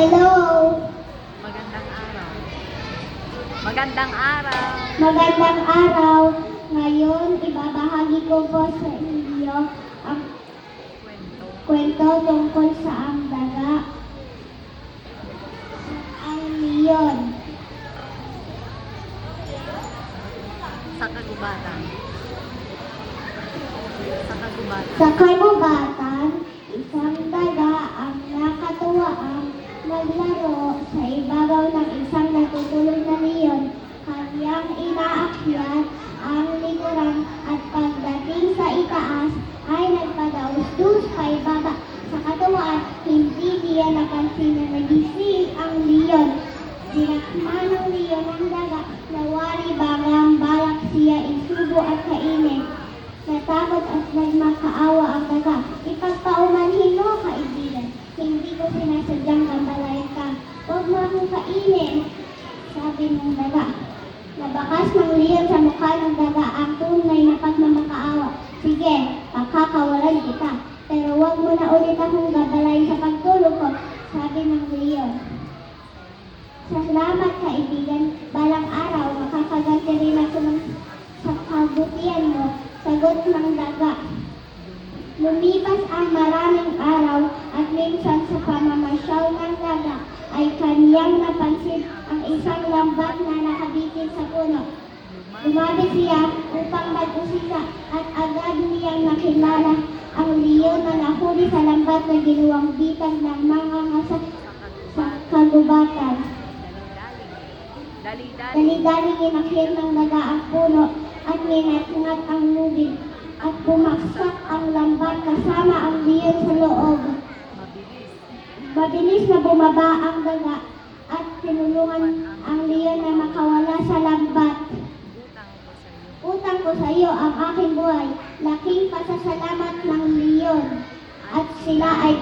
Hello! Magandang araw. Magandang araw. Magandang araw. Ngayon, ibabahagi ko po sa inyo ang Kwento. kwento tungkol sa ang daga. Ang leon. Sa kagubatan. Sa kagubatan. Sa kagubatan, isang daga ang nakatuwaang naglaro sa ibabaw ng isang natutulog na leon. Kanyang inaakyat ang likuran at pagdating sa itaas ay nagpadaus-dus pa ibaba. Sa katuwaan, hindi niya napansin na nagising ang leon. Dinakma ng leon ang daga na wari bagang balak siya isubo at kainin. Natakot at nagmakaawa ang daga. Ipagpaumanhin mo, kaibigan. Hindi ko sinasadyang gambalayan ka. Huwag mo akong kainin, sabi ng daga. Nabakas ng leon sa mukha ng daga ang tunay na pagmamakaawa. Sige, pakakawalan kita. Pero huwag mo na ulit akong gabalayin sa pagtulog ko, sabi ng leon. Salamat, kaibigan. Balang araw, makakaganti rin ako sa kabutihan mo, sagot ng daga. Lumipas ang maraming araw at minsan sa pamamasyal ng daga ay kaniyang napansin ang isang lambat na nakabitin sa puno. Lumapit siya upang mag-usisa at agad niyang nakilala ang leon na nahuli sa lambat na ginawang bitag ng mga ngasat sa kagubatan. Dali-dali. Dali-dali inakyat ng daga ang puno at minat-ngat ang lubid at bumaksak ang lambat kasama ang leon sa loob. Mabilis. Mabilis na bumaba ang daga at tinulungan ang leon na makawala sa lambat. Utang ko sa iyo. Utang ko sa iyo ang aking buhay. Laking pasasalamat ng leon. At sila ay